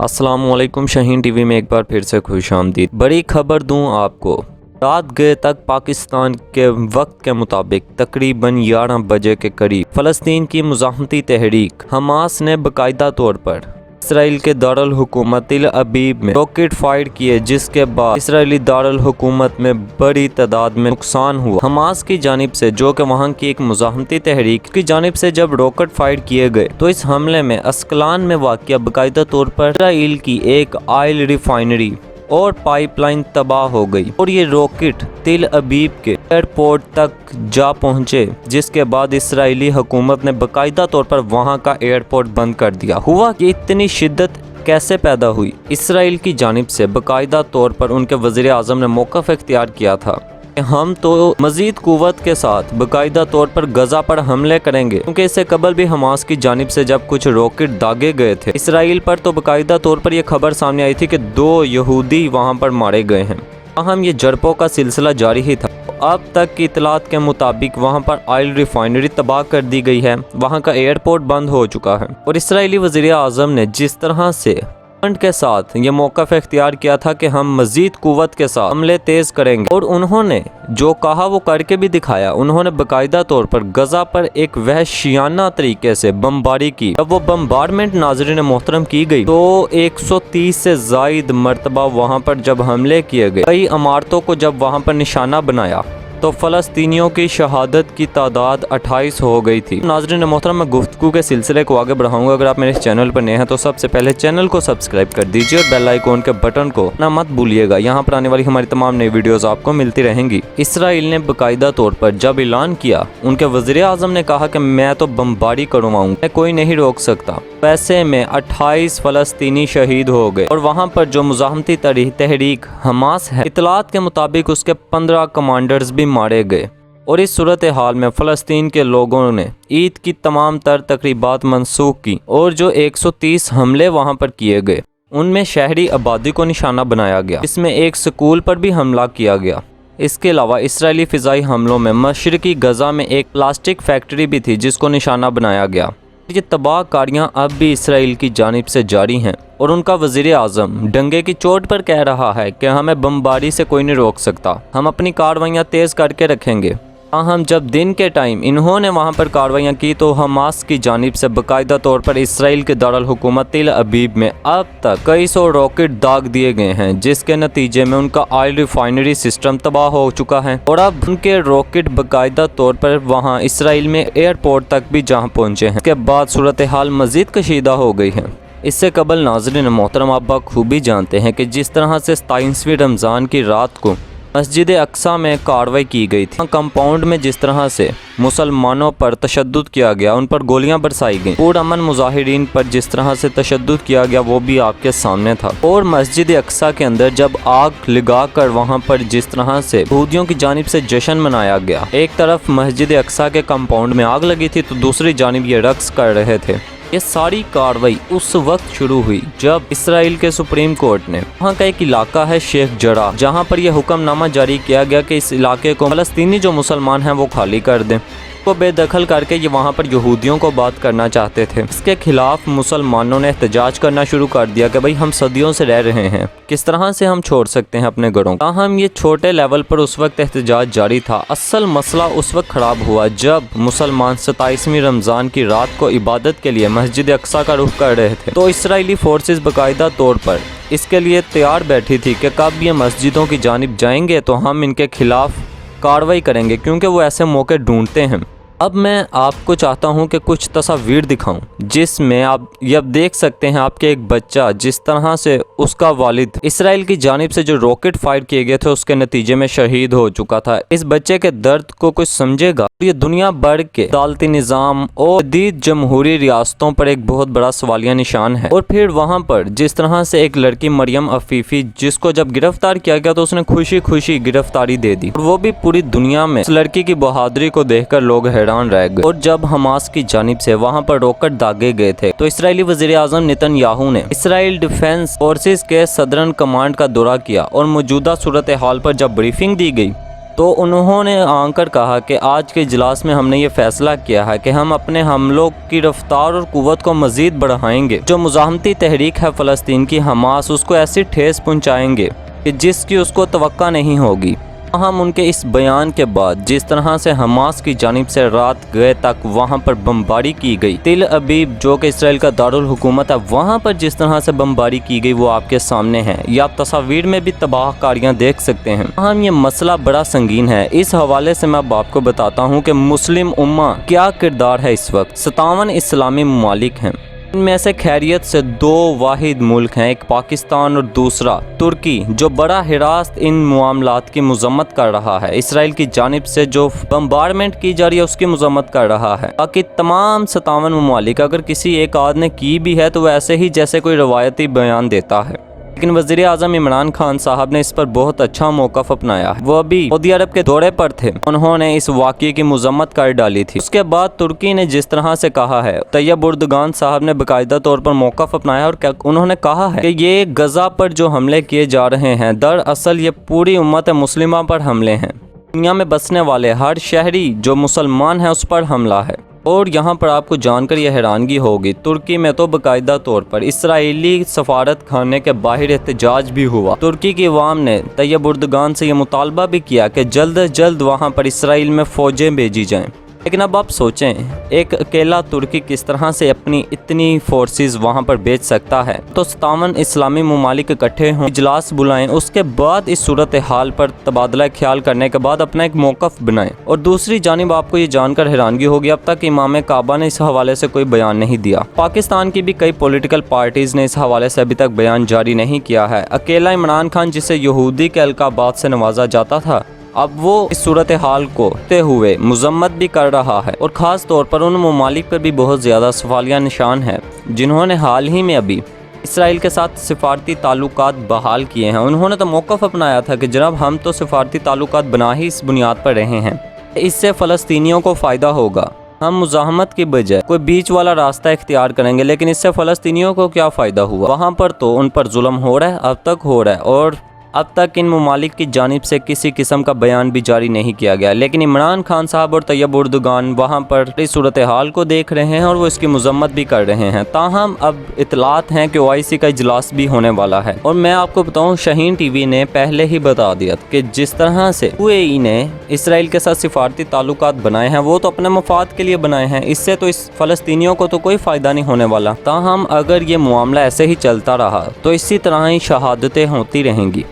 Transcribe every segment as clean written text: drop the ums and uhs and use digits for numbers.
अस्सलाम वालेकुम। शाहीन टीवी में एक बार फिर से खुश आमदीद। बड़ी खबर दूं आपको, रात गए तक पाकिस्तान के वक्त के मुताबिक तकरीबन 11 बजे के करीब फ़लस्तीन की मुज़ाहमती तहरीक हमास ने बाकायदा तौर पर इसराइल के दारुल हुकूमत तिल अबीब में रॉकेट फायर किए, जिसके बाद इसराइली दारुल हुकूमत में बड़ी तादाद में नुकसान हुआ। हमास की जानिब से, जो कि वहाँ की एक मुज़ाहमती तहरीक की जानिब से जब रॉकेट फायर किए गए तो इस हमले में अस्कलान में वाक़िया बाकायदा तौर पर इसराइल की एक ऑयल रिफाइनरी और पाइपलाइन तबाह हो गई और ये रॉकेट तिल अबीब के एयरपोर्ट तक जा पहुंचे, जिसके बाद इसराइली हुकूमत ने बाकायदा तौर पर वहां का एयरपोर्ट बंद कर दिया। हुआ कि इतनी शिद्दत कैसे पैदा हुई? इसराइल की जानिब से बाकायदा तौर पर उनके वज़ीर आज़म ने मौक़िफ़ इख्तियार किया था, हम तो मज़ीद कुव्वत के साथ बाकायदा तौर पर गज़ा पर हमले करेंगे, क्योंकि इससे कबल भी हमास की जानिब से जब कुछ रॉकेट दागे गए थे इसराइल पर, तो बाकायदा तौर पर यह खबर सामने आई थी कि 2 यहूदी वहां पर मारे गए हैं। हम ये जरपों का सिलसिला जारी ही था। अब तक की इतलात के मुताबिक वहां पर ऑयल रिफाइनरी तबाह कर दी गई है, वहां का एयरपोर्ट बंद हो चुका है और इसराइली वज़ीर आज़म ने जिस तरह से के साथ ये मौक़िफ़ इख्तियार किया था कि हम मज़ीद कुव्वत के साथ हमले तेज़ करेंगे, और उन्होंने जो कहा वो करके भी दिखाया। उन्होंने बाकायदा तौर पर गज़ा पर एक वहशियाना तरीके से बमबारी की। जब वो बमबारमेंट नाज़रीन मोहतरम की गई तो 130 से ज़ायद मरतबा वहाँ पर जब हमले किए गए, कई इमारतों को जब वहाँ पर निशाना बनाया तो फ़लस्तीनियों की शहादत की तादाद 28 हो गई थी। नाज़रीन मोहतरम, मैं गुफ्तगू के सिलसिले को आगे बढ़ाऊंगा। अगर आप मेरे इस चैनल पर नए हैं तो सबसे पहले चैनल को सब्सक्राइब कर दीजिए और बेल आइकॉन के बटन को ना मत भूलिएगा। यहाँ पर आने वाली हमारी तमाम नई वीडियोस आपको मिलती रहेंगी। इसराइल ने बाकायदा तौर पर जब ऐलान किया, उनके वज़ीर आज़म ने कहा कि मैं तो बमबारी करवाऊंगा, मैं कोई नहीं रोक सकता। वैसे में 28 फ़लस्तीनी शहीद हो गए और वहाँ पर जो मुज़ाहमती तहरीक हमास है, इतलात के मुताबिक उसके 15 कमांडर्स भी मारे गए। और इस सूरत हाल में फ़लस्तीन के लोगों ने ईद की तमाम तर तकरीबात मनसूख की और जो 130 हमले वहाँ पर किए गए उनमें शहरी आबादी को निशाना बनाया गया। इसमें एक स्कूल पर भी हमला किया गया। इसके अलावा इसराइली फ़िज़ाई हमलों में मशरिकी गज़ा में एक प्लास्टिक फैक्ट्री भी थी जिसको निशाना बनाया गया। ये तबाहकारियाँ अब भी इसराइल की जानिब से जारी हैं और उनका वज़ीर आज़म डंगे की चोट पर कह रहा है कि हमें बमबारी से कोई नहीं रोक सकता, हम अपनी कार्रवाइयाँ तेज़ करके रखेंगे। हम जब दिन के टाइम इन्होंने वहाँ पर कार्रवाइयाँ की तो हमास की जानिब से बाकायदा तौर पर इसराइल के दारुल हुकूमत तिल अबीब में अब तक कई 100 रॉकेट दाग दिए गए हैं, जिसके नतीजे में उनका ऑयल रिफाइनरी सिस्टम तबाह हो चुका है और अब उनके रॉकेट बाकायदा तौर पर वहाँ इसराइल में एयरपोर्ट तक भी जहाँ पहुँचे हैं। इसके बाद सूरत हाल मज़ीद कशीदा हो गई है। इससे कबल नाज़रीन मोहतरम, आप बखूबी जानते हैं कि जिस तरह से 27वीं रमज़ान की रात को मस्जिद अक्सा में कार्रवाई की गई थी, कंपाउंड में जिस तरह से मुसलमानों पर तशद्दुद किया गया, उन पर गोलियां बरसाई गईं, पुरअमन मुजाहिरीन पर जिस तरह से तशद्दुद किया गया वो भी आपके सामने था। और मस्जिद अक्सा के अंदर जब आग लगाकर वहां पर जिस तरह से यहूदियों की जानिब से जश्न मनाया गया, एक तरफ मस्जिद अक्सा के कंपाउंड में आग लगी थी तो दूसरी जानिब ये रक्स कर रहे थे। ये सारी कार्रवाई उस वक्त शुरू हुई जब इसराइल के सुप्रीम कोर्ट ने वहाँ का एक इलाका है शेख जरा, जहाँ पर यह हुक्मनामा जारी किया गया कि इस इलाके को फ़लस्तीनी जो मुसलमान हैं वो खाली कर दें, को बेदखल करके ये वहाँ पर यहूदियों को बात करना चाहते थे। इसके खिलाफ मुसलमानों ने एहतजाज करना शुरू कर दिया कि भाई हम सदियों से रह रहे हैं, किस तरह से हम छोड़ सकते हैं अपने घरों। ताहम ये छोटे लेवल पर उस वक्त एहतजाज जारी था। असल मसला उस वक्त खराब हुआ जब मुसलमान 27वीं रमज़ान की रात को इबादत के लिए मस्जिद अक्सा का रुख कर रहे थे, तो इसराइली फोर्सेस बाकायदा तौर पर इसके लिए तैयार बैठी थी कि कब ये मस्जिदों की जानिब जाएंगे तो हम इनके खिलाफ कार्रवाई करेंगे, क्योंकि वो ऐसे मौके ढूंढते हैं। अब मैं आपको चाहता हूं कि कुछ तस्वीर दिखाऊं जिसमें आप ये देख सकते हैं आपके एक बच्चा जिस तरह से उसका वालिद इसराइल की जानिब से जो रॉकेट फायर किए गए थे उसके नतीजे में शहीद हो चुका था। इस बच्चे के दर्द को कुछ समझेगा। ये दुनिया भर के अदालती निज़ाम और जदीद जमहूरी रियासतों पर एक बहुत बड़ा सवालिया निशान है। और फिर वहाँ पर जिस तरह से एक लड़की मरियम अफीफी, जिसको जब गिरफ्तार किया गया तो उसने खुशी खुशी गिरफ्तारी दे दी, और वो भी पूरी दुनिया में उस लड़की की बहादुरी को देखकर लोग हैरान रह गए। और जब हमास की जानिब से वहाँ पर रॉकेट दागे गए थे तो इसराइली वज़ीर आज़म नेतन्याहू ने इसराइल डिफेंस फोर्सेस के सदरन कमांड का दौरा किया और मौजूदा सूरत हाल पर जब ब्रीफिंग दी गई تو انہوں نے آ کر کہا کہ آج کے اجلاس میں ہم نے یہ فیصلہ کیا ہے کہ ہم اپنے حملوں کی رفتار اور قوت کو مزید بڑھائیں گے. جو مزاحمتی تحریک ہے فلسطین کی حماس، اس کو ایسی ٹھیس پہنچائیں گے کہ جس کی اس کو توقع نہیں ہوگی. ہم ان کے اس بیان کے بعد جس طرح سے حماس کی جانب سے رات گئے تک وہاں پر بمباری کی گئی، تل ابیب جو کہ اسرائیل کا دارالحکومت ہے، وہاں پر جس طرح سے بمباری کی گئی وہ آپ کے سامنے ہے. یہ آپ تصاویر میں بھی تباہ کاریاں دیکھ سکتے ہیں. ہم یہ مسئلہ بڑا سنگین ہے. اس حوالے سے میں اب آپ کو بتاتا ہوں کہ مسلم امہ کیا کردار ہے. اس وقت 57 اسلامی ممالک ہیں. ان میں سے خیریت سے 2 واحد ملک ہیں، ایک پاکستان اور دوسرا ترکی، جو بڑا حراست ان معاملات کی مذمت کر رہا ہے. اسرائیل کی جانب سے جو بمبارمنٹ کی جا رہی ہے اس کی مذمت کر رہا ہے. باقی تمام 57 ممالک اگر کسی ایک آدھ نے کی بھی ہے تو وہ ایسے ہی جیسے کوئی روایتی بیان دیتا ہے. لیکن وزیر اعظم عمران خان صاحب نے اس پر بہت اچھا موقف اپنایا ہے. وہ ابھی سعودی عرب کے دورے پر تھے، انہوں نے اس واقعے کی مذمت کر ڈالی تھی. اس کے بعد ترکی نے جس طرح سے کہا ہے، طیب اردگان صاحب نے باقاعدہ طور پر موقف اپنایا اور انہوں نے کہا ہے کہ یہ غزہ پر جو حملے کیے جا رہے ہیں دراصل یہ پوری امت مسلمہ پر حملے ہیں. دنیا میں بسنے والے ہر شہری جو مسلمان ہے اس پر حملہ ہے. اور یہاں پر آپ کو جان کر یہ حیرانگی ہوگی، ترکی میں تو باقاعدہ طور پر اسرائیلی سفارت خانے کے باہر احتجاج بھی ہوا. ترکی کی عوام نے طیب اردگان سے یہ مطالبہ بھی کیا کہ جلد از جلد وہاں پر اسرائیل میں فوجیں بھیجی جائیں. لیکن اب آپ سوچیں، ایک اکیلا ترکی کس طرح سے اپنی اتنی فورسز وہاں پر بھیج سکتا ہے؟ تو 57 اسلامی ممالک اکٹھے ہوں، اجلاس بلائیں، اس کے بعد اس صورتحال پر تبادلہ خیال کرنے کے بعد اپنا ایک موقف بنائیں. اور دوسری جانب آپ کو یہ جان کر حیرانگی ہوگی، اب تک امام کعبہ نے اس حوالے سے کوئی بیان نہیں دیا. پاکستان کی بھی کئی پولیٹیکل پارٹیز نے اس حوالے سے ابھی تک بیان جاری نہیں کیا ہے. اکیلا عمران خان، جسے یہودی کے القابات سے نوازا جاتا تھا، اب وہ اس صورتحال کو تے ہوئے مذمت بھی کر رہا ہے. اور خاص طور پر ان ممالک پر بھی بہت زیادہ سوالیہ نشان ہے جنہوں نے حال ہی میں ابھی اسرائیل کے ساتھ سفارتی تعلقات بحال کیے ہیں. انہوں نے تو موقف اپنایا تھا کہ جناب ہم تو سفارتی تعلقات بنا ہی اس بنیاد پر رہے ہیں، اس سے فلسطینیوں کو فائدہ ہوگا. ہم مزاحمت کی بجائے کوئی بیچ والا راستہ اختیار کریں گے، لیکن اس سے فلسطینیوں کو کیا فائدہ ہوا؟ وہاں پر تو ان پر ظلم ہو رہا ہے، اب تک ہو رہا ہے، اور اب تک ان ممالک کی جانب سے کسی قسم کا بیان بھی جاری نہیں کیا گیا. لیکن عمران خان صاحب اور طیب اردگان وہاں پر اس صورتحال کو دیکھ رہے ہیں اور وہ اس کی مذمت بھی کر رہے ہیں. تاہم اب اطلاعات ہیں کہ OIC کا اجلاس بھی ہونے والا ہے. اور میں آپ کو بتاؤں، شاہین ٹی وی نے پہلے ہی بتا دیا کہ جس طرح سے UAE نے اسرائیل کے ساتھ سفارتی تعلقات بنائے ہیں وہ تو اپنے مفاد کے لیے بنائے ہیں، اس سے تو اس فلسطینیوں کو تو کوئی فائدہ نہیں ہونے والا. تاہم اگر یہ معاملہ ایسے ہی چلتا رہا تو اسی طرح ہی شہادتیں ہوتی رہیں گی.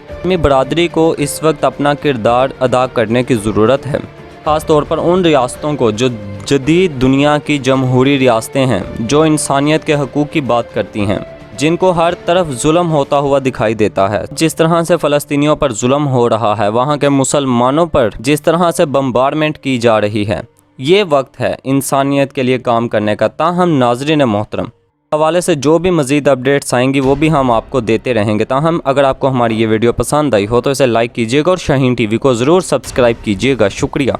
برادری کو اس وقت اپنا کردار ادا کرنے کی ضرورت ہے، خاص طور پر ان ریاستوں کو جو جدید دنیا کی جمہوری ریاستیں ہیں، جو انسانیت کے حقوق کی بات کرتی ہیں، جن کو ہر طرف ظلم ہوتا ہوا دکھائی دیتا ہے. جس طرح سے فلسطینیوں پر ظلم ہو رہا ہے، وہاں کے مسلمانوں پر جس طرح سے بمبارمنٹ کی جا رہی ہے، یہ وقت ہے انسانیت کے لیے کام کرنے کا. تاہم ناظرین محترم، حوالے سے جو بھی مزید اپڈیٹس آئیں گی وہ بھی ہم آپ کو دیتے رہیں گے. تاہم اگر آپ کو ہماری یہ ویڈیو پسند آئی ہو تو اسے لائک کیجیے گا اور شاہین ٹی وی کو ضرور سبسکرائب کیجیے گا. شکریہ.